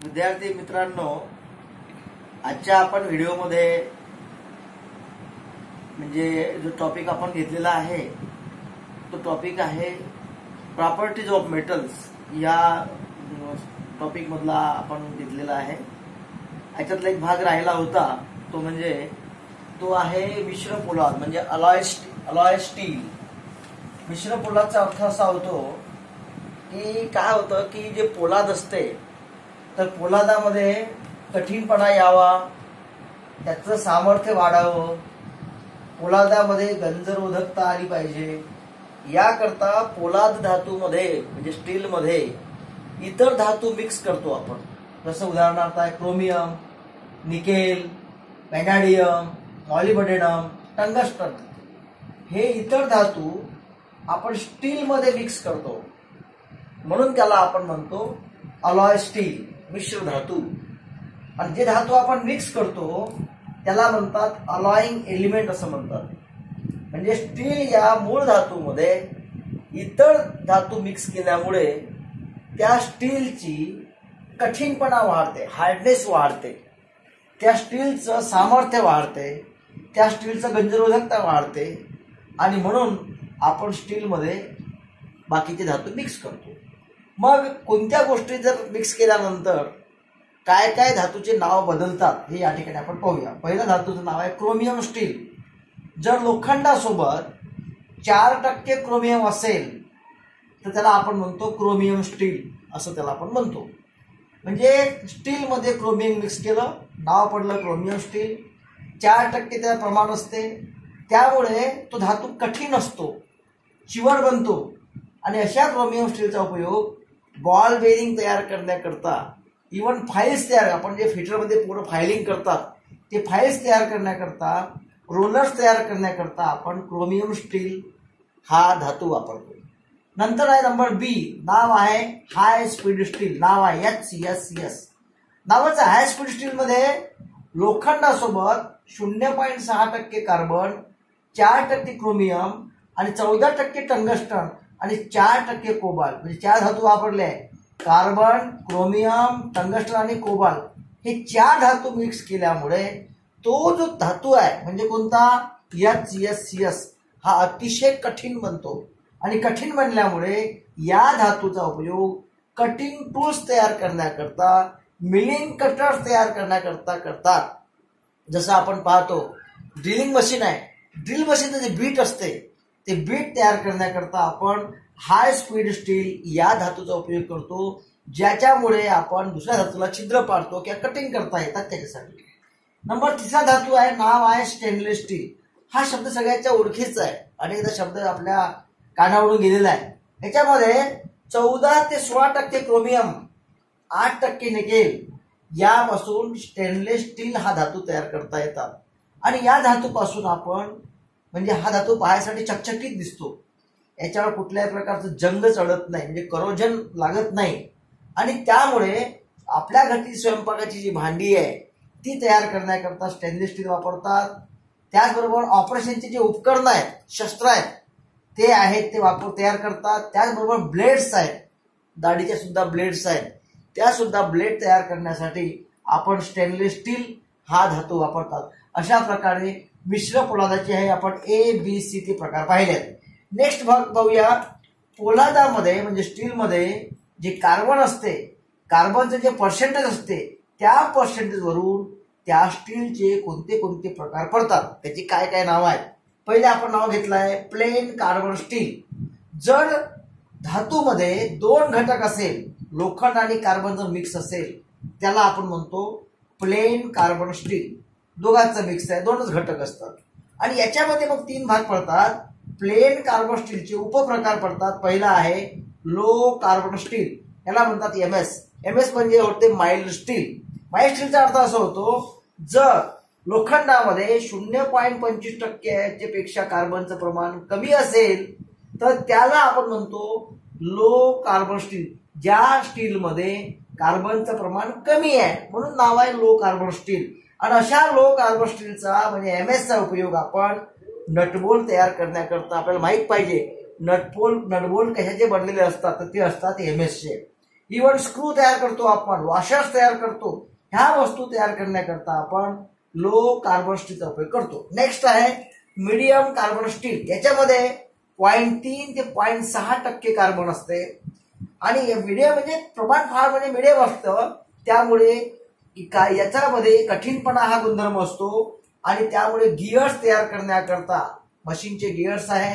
विद्यार्थी मित्रांनो, आजच्या आपण व्हिडिओमध्ये म्हणजे जो टॉपिक आपण घेतलेला आहे तो टॉपिक आहे प्रॉपर्टीज ऑफ मेटल्स या टॉपिक मधला आपण घेतलेला आहे। याच्यातला एक भाग राहिला होता तो म्हणजे तो आहे मिश्र पोलाद म्हणजे अलॉय स्टील। मिश्र पोलादचा अर्थ असा होतो की काय होतं की जे पोलाद असते तर पोलादामध्ये कठीणपणा यावा, त्याचं सामर्थ्य वाढावं, पोलादामध्ये गंजरोधकता आली पाहिजे, याकरता पोलाद धातूमध्ये म्हणजे स्टीलमध्ये इतर धातू मिक्स करतो आपण। जसं उदाहरणार्थ आहे chromium, nickel, vanadium, molybdenum, tungsten, हे इतर धातू आपण स्टीलमध्ये मिक्स करतो, म्हणून त्याला आपण म्हणतो अलॉय स्टील, मिश्र धातू। आणि जे धातू आपण मिक्स करतो त्याला म्हणतात अलॉइंग एलिमेंट असं म्हणतात। म्हणजे स्टील या मूळ धातूमध्ये इतर धातू मिक्स केल्यामुळे त्या स्टीलची कठीणपणा वाढते, हार्डनेस वाढते, त्या स्टीलचं सामर्थ्य वाढते, त्या स्टीलचं गंजरोधकता वाढते आणि म्हणून आपण स्टीलमध्ये बाकीचे धातू मिक्स करतो। मग कोणत्या गोष्टी जर मिक्स केल्यानंतर काय काय धातूचे नाव बदलतात हे या ठिकाणी आपण पाहूया। पहिल्या धातूचं नाव आहे क्रोमियम स्टील। जर लोखंडासोबत 4% क्रोमियम असेल तर त्याला आपण म्हणतो क्रोमियम स्टील असं त्याला आपण म्हणतो। म्हणजे स्टीलमध्ये क्रोमियम मिक्स केलं, नाव पडलं क्रोमियम स्टील। 4% त्याचं प्रमाण असते, त्यामुळे तो धातू कठीण असतो, चिवट बनतो आणि अशा क्रोमियम स्टीलचा उपयोग बॉल बेरिंग तयार करण्याकरता, इवन फाईल्स तयार, आपण जे फिटरमध्ये पूर्ण फायलिंग करतात ते फाईल्स तयार करण्याकरता, रोलर्स तयार करण्याकरता आपण क्रोमियम स्टील हा धातू वापरतो। नंतर आहे नंबर बी, नाव आहे हाय स्पीड स्टील, नाव आहे HCS नावाचं। हाय स्पीड स्टील मध्ये लोखंडासोबत 0.6% कार्बन, 4% क्रोमियम आणि 14% टंगस्टन आणि 4% कोबाल्ट, म्हणजे 4 धातू वापरले आहे। कार्बन, क्रोमियम, टंगस्टन आणि कोबाल्ट हे 4 धातू मिक्स केल्यामुळे तो जो धातू आहे म्हणजे कोणता HCS हा अतिशय कठीण बनतो आणि कठीण बनल्यामुळे या धातूचा उपयोग कटिंग टूल्स तयार करण्याकरता, मिलिंग कटर्स तयार करण्याकरता करतात। जसं आपण पाहतो ड्रिलिंग मशीन आहे, ड्रिल मशीनचं जे बीट असते ते बीट तयार करण्याकरता आपण हाय स्पीड स्टील या धातूचा उपयोग करतो, ज्याच्यामुळे आपण दुसऱ्या धातूला छिद्र पाडतो किंवा कटिंग करता येतात त्याच्यासाठी। नंबर 3 धातू आहे, नाव आहे स्टेनलेस स्टील। हा शब्द सगळ्यांच्या ओळखीचा आहे, अनेकदा शब्द आपल्या कानावरून गेलेला आहे। याच्यामध्ये 14 ते 16% क्रोमियम, 8% निकेल यापासून स्टेनलेस स्टील हा धातू तयार करता येतात। आणि या धातूपासून आपण म्हणजे हा धातू पाहायसाठी चकचकीत दिसतो, याच्यावर कुठल्याही प्रकारचं जंग चढत नाही, म्हणजे करोजन लागत नाही आणि त्यामुळे आपल्या घरची स्वयंपाकाची जी भांडी आहे ती तयार करण्याकरता स्टेनलेस स्टील वापरतात। त्याचबरोबर ऑपरेशनचे जे उपकरणं आहेत, शस्त्र आहेत ते आहेत ते तयार करतात। त्याचबरोबर ब्लेड्स आहेत, दाढीच्या सुद्धा ब्लेड्स आहेत, त्या सुद्धा ब्लेड तयार करण्यासाठी आपण स्टेनलेस स्टील हा धातू वापरतात। अशा प्रकारे मिश्र पोलादाचे आहे आपण ABCD प्रकार पाहिले आहेत। नेक्स्ट भाग पाहूया, पोलादामध्ये म्हणजे स्टीलमध्ये जे कार्बन असते, कार्बनचे जे पर्सेंटेज असते त्या पर्सेंटेजवरून त्या स्टीलचे कोणते कोणते प्रकार पडतात, त्याची काय काय नाव आहेत। पहिले आपण नाव घेतलं आहे प्लेन कार्बन स्टील। जर धातूमध्ये 2 घटक असेल, लोखंड आणि कार्बन जर मिक्स असेल त्याला आपण म्हणतो प्लेन कार्बन स्टील। दोघांचं मिक्स आहे, 2च घटक असतात आणि याच्यामध्ये मग 3 भाग पडतात। प्लेन कार्बन स्टीलचे उपप्रकार पडतात। पहिला आहे लो कार्बन स्टील, याला म्हणतात MS म्हणजे होते माइल्ड स्टील। माइल्ड स्टीलचा अर्थ असा होतो जर लोखंडामध्ये 0.25% पेक्षा कार्बनचं प्रमाण कमी असेल तर त्याला आपण म्हणतो लो कार्बन स्टील। ज्या स्टीलमध्ये कार्बनचं प्रमाण कमी आहे म्हणून नाव आहे लो कार्बन स्टील। आणि अशा लो कार्बन स्टीलचा म्हणजे MS उपयोग आपण नटबोल्ट तयार करण्याकरता, आपल्याला माहित पाहिजे नटबोल्ट कशाचे बनलेले असतात तर ते असतात MS चे। इव्हन स्क्रू तयार करतो आपण, वॉशर्स तयार करतो, ह्या वस्तू तयार करण्याकरता आपण लो कार्बन स्टीलचा उपयोग करतो. नेक्स्ट आहे मीडियम कार्बन स्टील. याच्यामध्ये 0.3 ते 0.6% कार्बन असते आणि मीडियम म्हणजे प्रमाण फार म्हणजे मीडियम असतं. त्यामुळे याच्यामध्ये कठीणपणा हा गुणधर्म असतो आणि त्यामुळे गिअर्स तयार करण्याकरता मशीनचे गिअर्स आहे,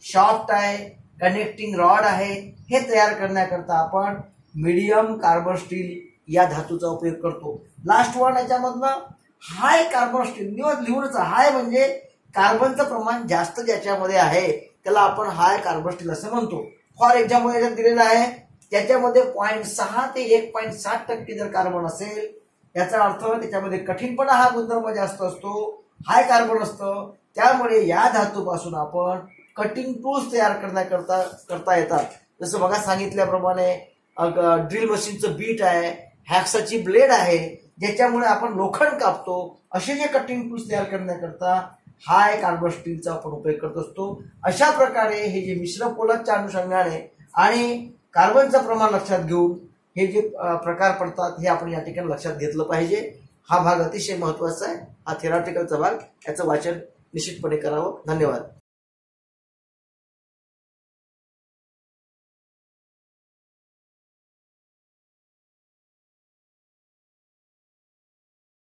शॉफ्ट आहे, कनेक्टिंग रॉड आहे, हे तयार करण्याकरता आपण मीडियम कार्बन स्टील या धातूचा उपयोग करतो. लास्ट वन याच्यामधनं हाय कार्बन स्टील. लिहूनच हाय म्हणजे कार्बनचं प्रमाण जास्त ज्याच्यामध्ये आहे त्याला आपण हाय कार्बन स्टील असं म्हणतो. फॉर एक्झाम्पल याच्यात दिलेलं आहे त्याच्यामध्ये 0.6 ते 1.7% जर कार्बन असेल याचा अर्थ त्याच्यामध्ये कठीणपणा हा गुणधर्म जास्त असतो, हाय कार्बन असतं. त्यामुळे या धातूपासून आपण कटिंग टूल्स तयार करता येतात. जसं बघा सांगितल्याप्रमाणे ड्रिल मशीनचं बीट आहे, हॅक्साची ब्लेड आहे, ज्याच्यामुळे आपण लोखंड कापतो. असे जे कटिंग टूल्स तयार करण्याकरता हाय कार्बन स्टीलचा आपण उपयोग करत असतो. अशा प्रकारे हे जे मिश्र पोलादच्या अनुषंगाने आणि कार्बनचं प्रमाण लक्षात घेऊन हे जे प्रकार पडतात हे आपण या ठिकाणी लक्षात घेतलं पाहिजे. हा भाग अतिशय महत्वाचा आहे. हा थेरॉटिकलचा भाग, याचं वाचन निश्चितपणे करावं. धन्यवाद.